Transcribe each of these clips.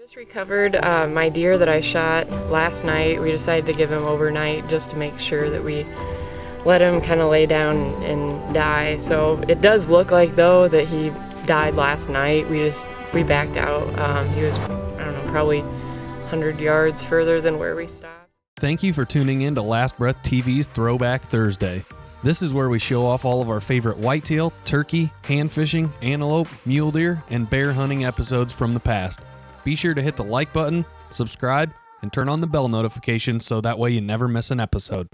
Just recovered my deer that I shot last night. We decided to give him overnight just to make sure that we let him kind of lay down and die. So it does look like though that he died last night. We backed out. He was, I don't know, probably 100 yards further than where we stopped. Thank you for tuning in to Last Breath TV's Throwback Thursday. This is where we show off all of our favorite whitetail, turkey, hand fishing, antelope, mule deer, and bear hunting episodes from the past. Be sure to hit the like button, subscribe, and turn on the bell notifications so that way you never miss an episode.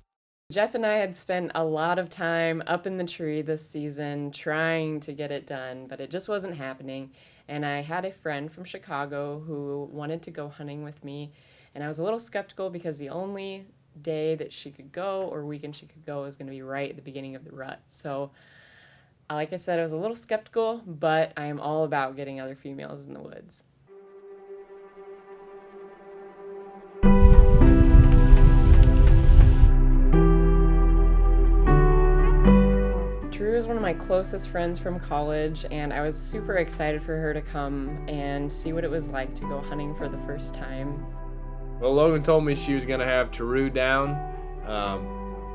Jeff and I had spent a lot of time up in the tree this season trying to get it done, but it just wasn't happening. And I had a friend from Chicago who wanted to go hunting with me, and I was a little skeptical because the only day that she could go or weekend she could go was going to be right at the beginning of the rut. So, like I said, I was a little skeptical, but I am all about getting other females in the woods. Drew is one of my closest friends from college, and I was super excited for her to come and see what it was like to go hunting for the first time. Well, Logan told me she was going to have Taru down,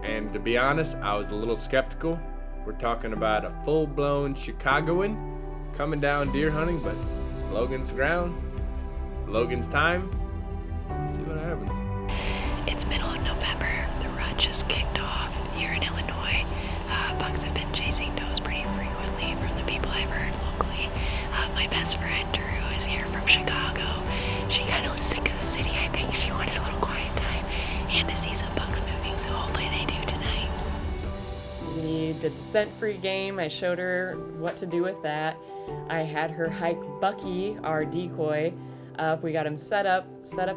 and to be honest, I was a little skeptical. We're talking about a full-blown Chicagoan coming down deer hunting, but Logan's ground, Logan's time. Let's see what happens. It's middle of November. The rut just kicked off here in Illinois. Bucks have been chasing does pretty frequently from the people I've heard locally. My best friend Drew is here from Chicago. She kind of was sick of the city. I think she wanted a little quiet time and to see some bucks moving, so hopefully they do tonight. We did the scent-free game. I showed her what to do with that. I had her hike Bucky, our decoy, up. We got him set up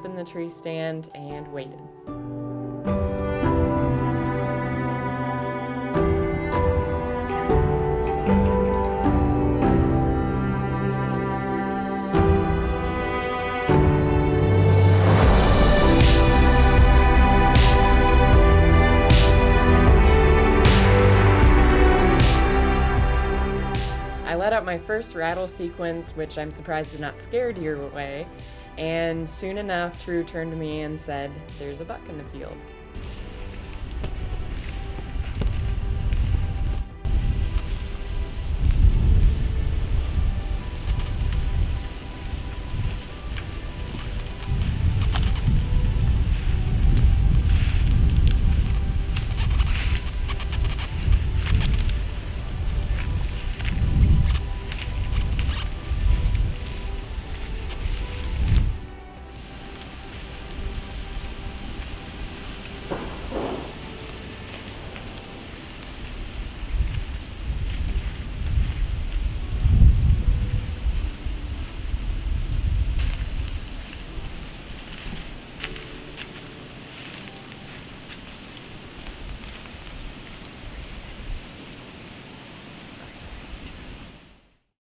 in the tree stand, and waited. I let out my first rattle sequence, which I'm surprised did not scare deer away, and soon enough, Drew turned to me and said, "There's a buck in the field."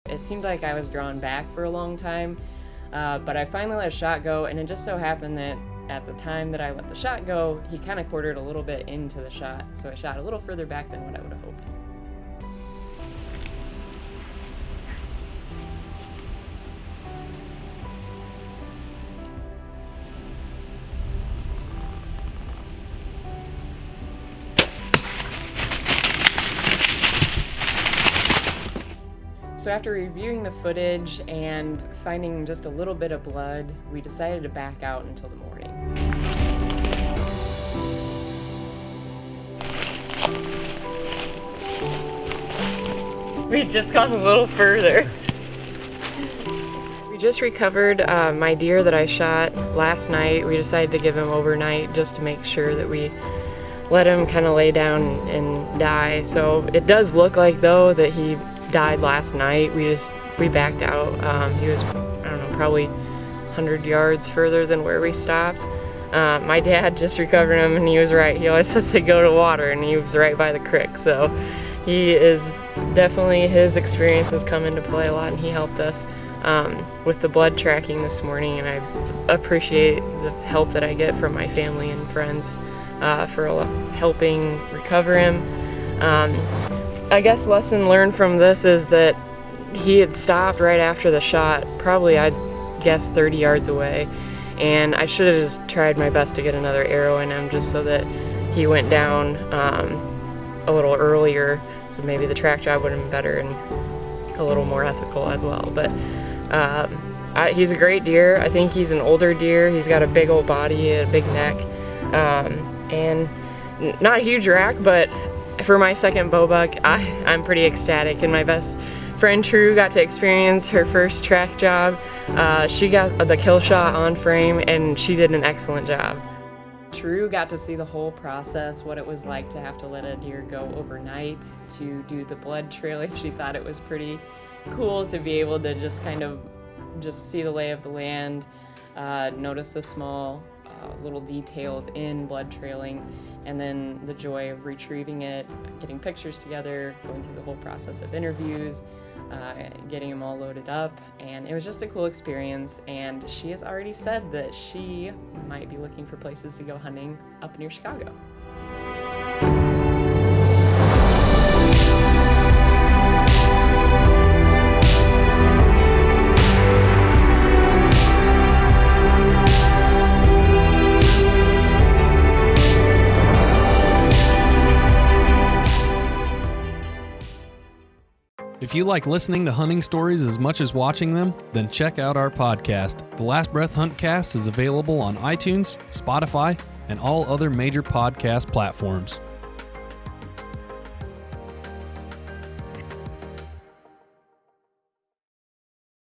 It seemed like I was drawn back for a long time, but I finally let a shot go, and it just so happened that at the time that I let the shot go, he kind of quartered a little bit into the shot, so I shot a little further back than what I would have hoped. So after reviewing the footage and finding just a little bit of blood, we decided to back out until the morning. We'd just gone a little further. We just recovered my deer that I shot last night. We decided to give him overnight just to make sure that we let him kind of lay down and die. So it does look like though that he died last night. We backed out. He was, I don't know, probably 100 yards further than where we stopped. My dad just recovered him, and he was right. He always says to go to water, and he was right by the creek. So he is definitely, his experience has come into play a lot, and he helped us with the blood tracking this morning, and I appreciate the help that I get from my family and friends for helping recover him. I guess lesson learned from this is that he had stopped right after the shot. Probably I'd guess 30 yards away. And I should have just tried my best to get another arrow in him just so that he went down a little earlier. So maybe the track job would have been better and a little more ethical as well. But he's a great deer. I think he's an older deer. He's got a big old body, a big neck, and not a huge rack, but for my second bow buck, I'm pretty ecstatic. And my best friend True got to experience her first track job. She got the kill shot on frame, and she did an excellent job. True got to see the whole process, what it was like to have to let a deer go overnight to do the blood trailing. She thought it was pretty cool to be able to just kind of just see the lay of the land, notice the small little details in blood trailing, and then the joy of retrieving it, getting pictures together, going through the whole process of interviews, getting them all loaded up, and it was just a cool experience. And she has already said that she might be looking for places to go hunting up near Chicago. If you like listening to hunting stories as much as watching them, then check out our podcast. The Last Breath Huntcast is available on iTunes, Spotify, and all other major podcast platforms.